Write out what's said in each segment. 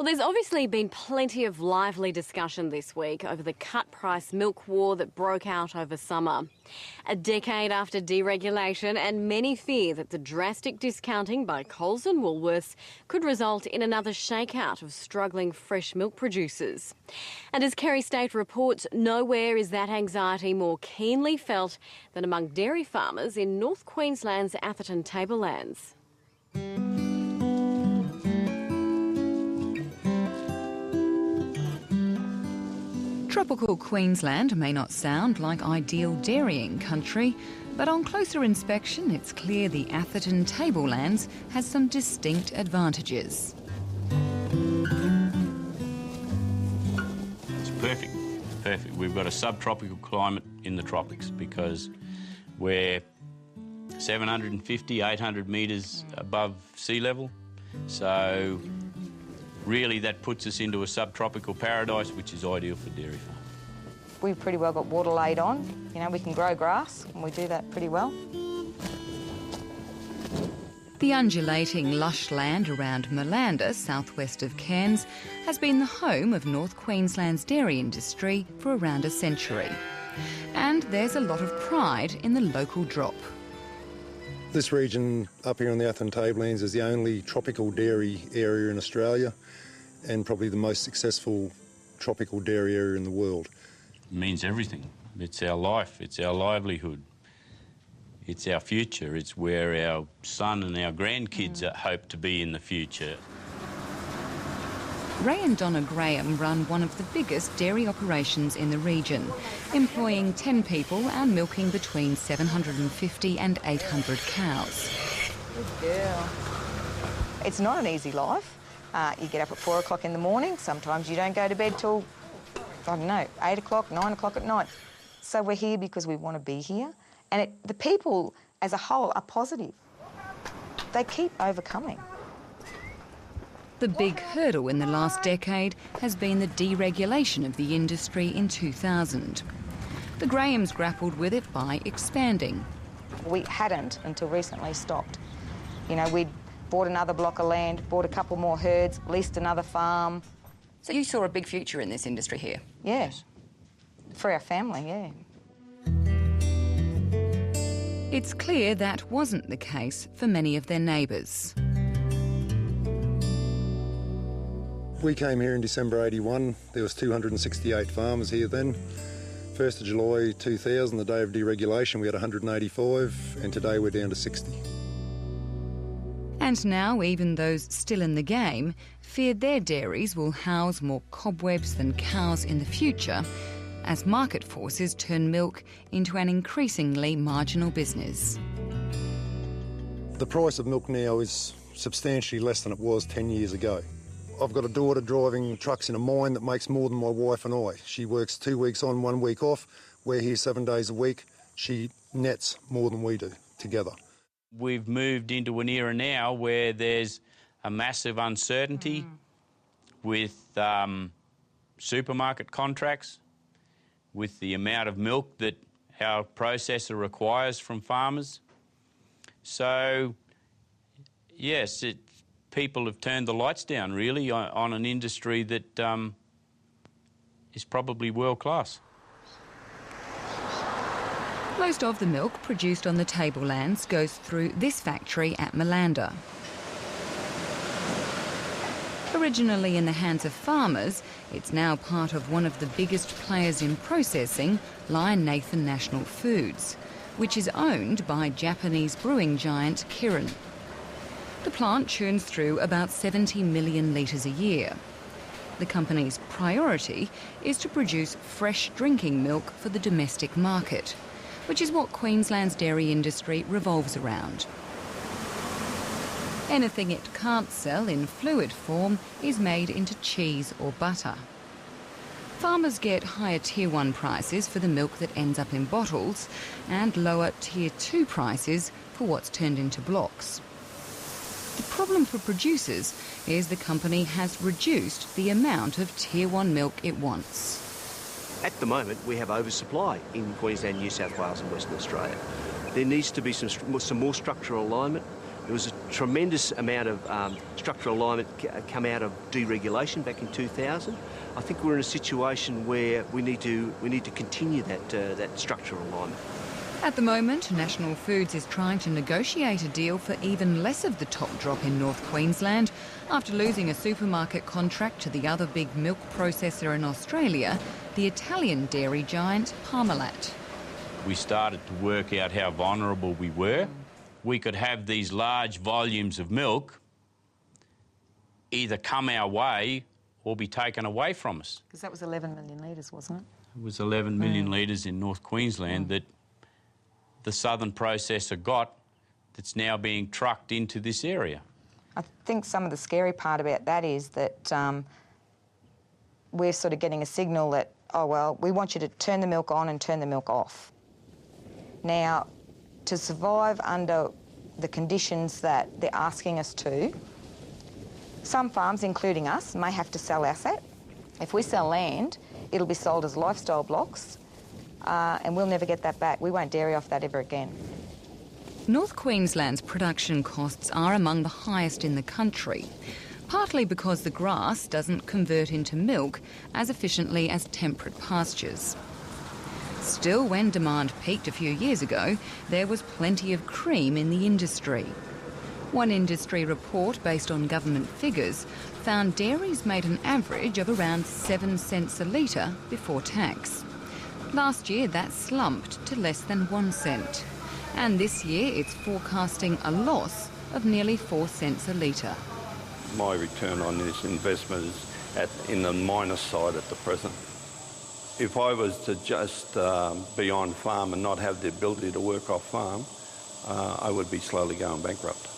Well, there's obviously been plenty of lively discussion this week over the cut-price milk war that broke out over summer. A decade after deregulation, and many fear that the drastic discounting by Coles and Woolworths could result in another shakeout of struggling fresh milk producers. And as Kerry State reports, nowhere is that anxiety more keenly felt than among dairy farmers in North Queensland's Atherton Tablelands. Tropical Queensland may not sound like ideal dairying country, but on closer inspection it's clear the Atherton Tablelands has some distinct advantages. It's perfect. It's perfect. We've got a subtropical climate in the tropics because we're 750, 800 metres above sea level. So really that puts us into a subtropical paradise, which is ideal for dairy farming. We've pretty well got water laid on. You know, we can grow grass and we do that pretty well. The undulating lush land around Malanda, southwest of Cairns, has been the home of North Queensland's dairy industry for around a century. And there's a lot of pride in the local drop. This region up here on the Atherton Tablelands is the only tropical dairy area in Australia and probably the most successful tropical dairy area in the world. It means everything. It's our life, it's our livelihood, it's our future, it's where our son and our grandkids hope to be in the future. Ray and Donna Graham run one of the biggest dairy operations in the region, employing 10 people and milking between 750 and 800 cows. Good girl. It's not an easy life. You get up at 4 o'clock in the morning. Sometimes you don't go to bed till, I don't know, 8 o'clock, 9 o'clock at night. So we're here because we want to be here. And the people as a whole are positive. They keep overcoming. The big hurdle in the last decade has been the deregulation of the industry in 2000. The Grahams grappled with it by expanding. We hadn't until recently stopped. You know, we'd bought another block of land, bought a couple more herds, leased another farm. So you saw a big future in this industry here? Yes. For our family, yeah. It's clear that wasn't the case for many of their neighbours. We came here in December '81. There was 268 farmers here then. 1st of July 2000, the day of deregulation, we had 185, and today we're down to 60. And now even those still in the game fear their dairies will house more cobwebs than cows in the future as market forces turn milk into an increasingly marginal business. The price of milk now is substantially less than it was 10 years ago. I've got a daughter driving trucks in a mine that makes more than my wife and I. She works 2 weeks on, 1 week off. We're here 7 days a week. She nets more than we do together. We've moved into an era now where there's a massive uncertainty with supermarket contracts, with the amount of milk that our processor requires from farmers. So, yes, people have turned the lights down, really, on an industry that is probably world-class. Most of the milk produced on the tablelands goes through this factory at Malanda. Originally in the hands of farmers, it's now part of one of the biggest players in processing, Lion Nathan National Foods, which is owned by Japanese brewing giant Kirin. The plant churns through about 70 million litres a year. The company's priority is to produce fresh drinking milk for the domestic market, which is what Queensland's dairy industry revolves around. Anything it can't sell in fluid form is made into cheese or butter. Farmers get higher Tier 1 prices for the milk that ends up in bottles and lower Tier 2 prices for what's turned into blocks. The problem for producers is the company has reduced the amount of Tier 1 milk it wants. At the moment, we have oversupply in Queensland, New South Wales and Western Australia. There needs to be some more structural alignment There was a tremendous amount of structural alignment come out of deregulation back in 2000. I think we're in a situation where we need to continue that structural alignment. At the moment, National Foods is trying to negotiate a deal for even less of the top drop in North Queensland after losing a supermarket contract to the other big milk processor in Australia, the Italian dairy giant Parmalat. We started to work out how vulnerable we were. We could have these large volumes of milk either come our way or be taken away from us. Because that was 11 million litres, wasn't it? It was 11 million litres in North Queensland that the southern processor got that's now being trucked into this area. I think some of the scary part about that is that we're sort of getting a signal that, oh, well, we want you to turn the milk on and turn the milk off. Now, to survive under the conditions that they're asking us to, some farms, including us, may have to sell asset. If we sell land, it'll be sold as lifestyle blocks, and we'll never get that back. We won't dairy off that ever again. North Queensland's production costs are among the highest in the country, partly because the grass doesn't convert into milk as efficiently as temperate pastures. Still, when demand peaked a few years ago, there was plenty of cream in the industry. One industry report, based on government figures, found dairies made an average of around 7 cents a litre before tax. Last year, that slumped to less than 1 cent. And this year, it's forecasting a loss of nearly 4 cents a litre. My return on this investment is in the minus side at the present. If I was to just be on farm and not have the ability to work off farm, I would be slowly going bankrupt.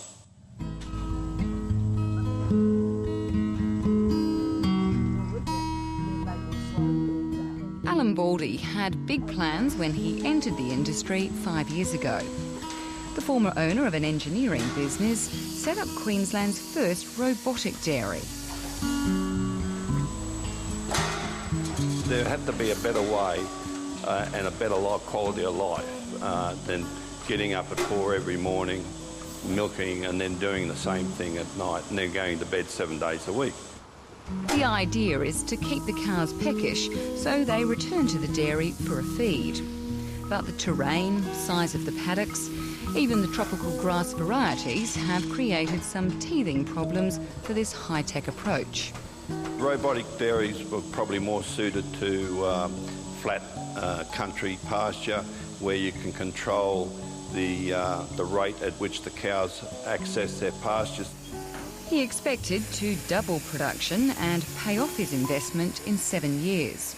Alan Baldy had big plans when he entered the industry 5 years ago. The former owner of an engineering business set up Queensland's first robotic dairy. There had to be a better way and a better quality of life than getting up at 4 every morning, milking and then doing the same thing at night and then going to bed 7 days a week. The idea is to keep the cows peckish so they return to the dairy for a feed. But the terrain, size of the paddocks, even the tropical grass varieties have created some teething problems for this high-tech approach. Robotic dairies were probably more suited to flat country pasture where you can control the rate at which the cows access their pastures. He expected to double production and pay off his investment in 7 years.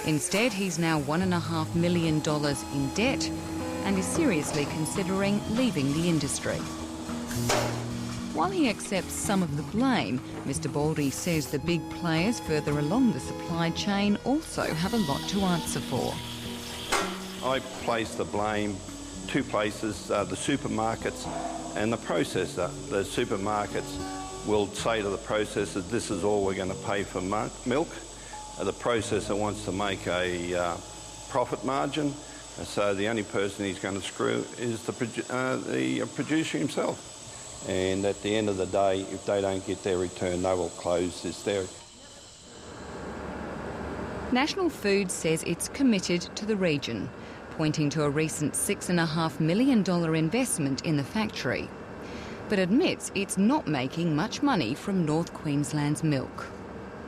Instead, he's now $1.5 million in debt and is seriously considering leaving the industry. While he accepts some of the blame, Mr. Baldy says the big players further along the supply chain also have a lot to answer for. I place the blame 2 places, the supermarkets and the processor. The supermarkets will say to the processor, this is all we're going to pay for milk. The processor wants to make a profit margin, so the only person he's going to screw is the producer himself. And at the end of the day, if they don't get their return, they will close this dairy. National Foods says it's committed to the region, pointing to a recent $6.5 million investment in the factory, but admits it's not making much money from North Queensland's milk.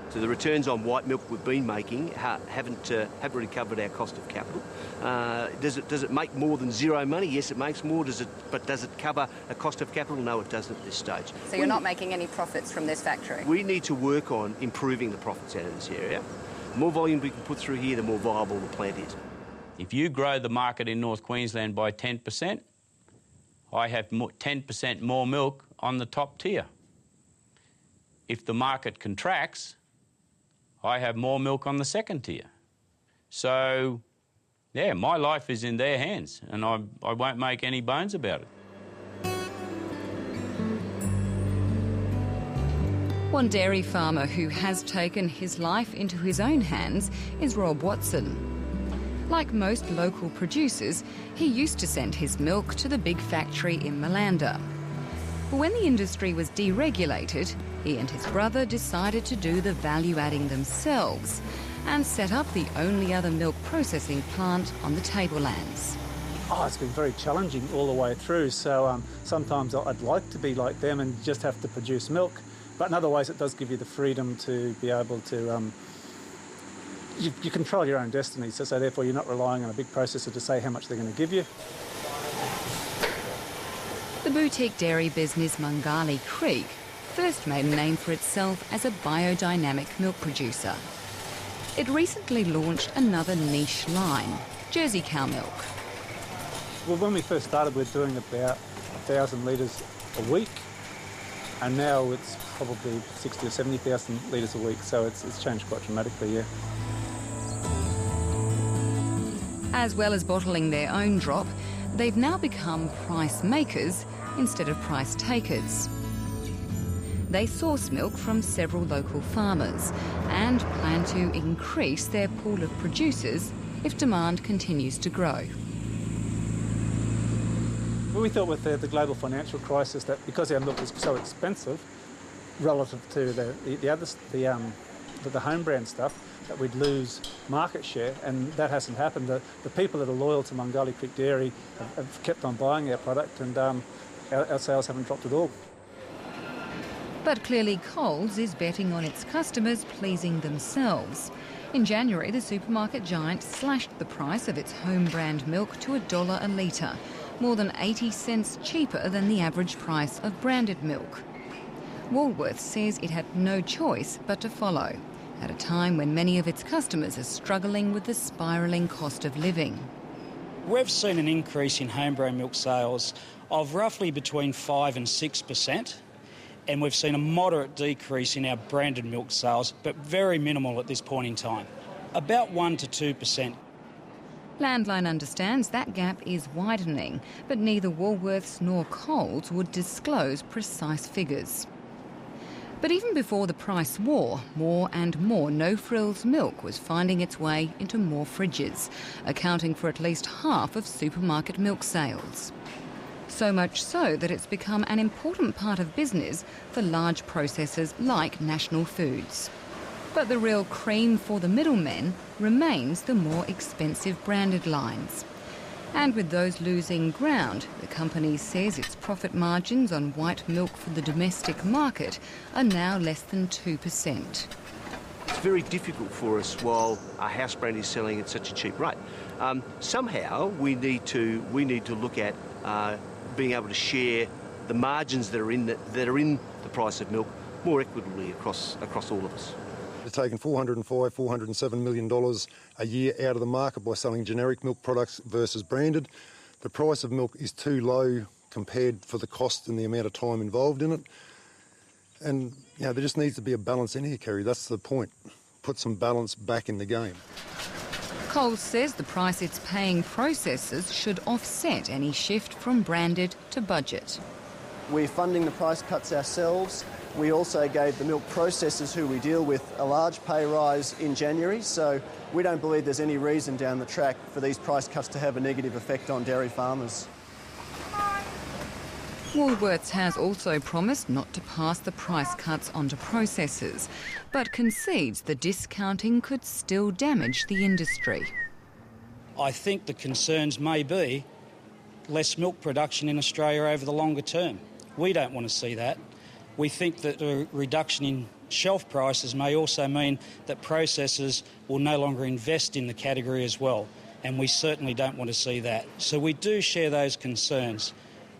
So the returns on white milk we've been making haven't really covered our cost of capital. Does it make more than zero money? Yes, it makes more. But does it cover a cost of capital? No, it doesn't at this stage. So you're not making any profits from this factory? We need to work on improving the profits out of this area. The more volume we can put through here, the more viable the plant is. If you grow the market in North Queensland by 10%, I have 10% more milk on the top tier. If the market contracts, I have more milk on the second tier. So, yeah, my life is in their hands, and I won't make any bones about it. One dairy farmer who has taken his life into his own hands is Rob Watson. Like most local producers, he used to send his milk to the big factory in Malanda. But when the industry was deregulated, he and his brother decided to do the value-adding themselves and set up the only other milk processing plant on the tablelands. Oh, it's been very challenging all the way through, so sometimes I'd like to be like them and just have to produce milk, but in other ways it does give you the freedom to be able to... You control your own destiny, so therefore you're not relying on a big processor to say how much they're going to give you. The boutique dairy business Mungali Creek first made a name for itself as a biodynamic milk producer. It recently launched another niche line, Jersey cow milk. Well, when we first started, we were doing about 1,000 litres a week, and now it's probably 60 or 70,000 litres a week, so it's changed quite dramatically, yeah. As well as bottling their own drop, they've now become price makers instead of price takers. They source milk from several local farmers and plan to increase their pool of producers if demand continues to grow. Well, we thought with the global financial crisis that because our milk was so expensive relative to the home brand stuff, that we'd lose market share, and that hasn't happened. The people that are loyal to Mungali Creek Dairy have kept on buying our product, and our sales haven't dropped at all. But clearly Coles is betting on its customers pleasing themselves. In January, the supermarket giant slashed the price of its home brand milk to $1 a litre, more than 80 cents cheaper than the average price of branded milk. Woolworths says it had no choice but to follow, at a time when many of its customers are struggling with the spiralling cost of living. We've seen an increase in homegrown milk sales of roughly between 5 and 6%, and we've seen a moderate decrease in our branded milk sales, but very minimal at this point in time, about 1 to 2%. Landline understands that gap is widening, but neither Woolworths nor Coles would disclose precise figures. But even before the price war, more and more no-frills milk was finding its way into more fridges, accounting for at least half of supermarket milk sales. So much so that it's become an important part of business for large processors like National Foods. But the real cream for the middlemen remains the more expensive branded lines. And with those losing ground, the company says its profit margins on white milk for the domestic market are now less than 2%. It's very difficult for us while our house brand is selling at such a cheap rate. Somehow we need to look at being able to share the margins that are in the price of milk more equitably across all of us. They're taking $405, $407 million a year out of the market by selling generic milk products versus branded. The price of milk is too low compared for the cost and the amount of time involved in it. And there just needs to be a balance in here, Kerry. That's the point. Put some balance back in the game. Coles says the price it's paying processors should offset any shift from branded to budget. We're funding the price cuts ourselves. We also gave the milk processors who we deal with a large pay rise in January, so we don't believe there's any reason down the track for these price cuts to have a negative effect on dairy farmers. Woolworths has also promised not to pass the price cuts on to processors, but concedes the discounting could still damage the industry. I think the concerns may be less milk production in Australia over the longer term. We don't want to see that. We think that a reduction in shelf prices may also mean that processors will no longer invest in the category as well, and we certainly don't want to see that. So we do share those concerns.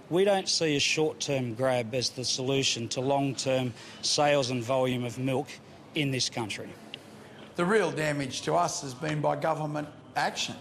We don't see a short-term grab as the solution to long-term sales and volume of milk in this country. The real damage to us has been by government action.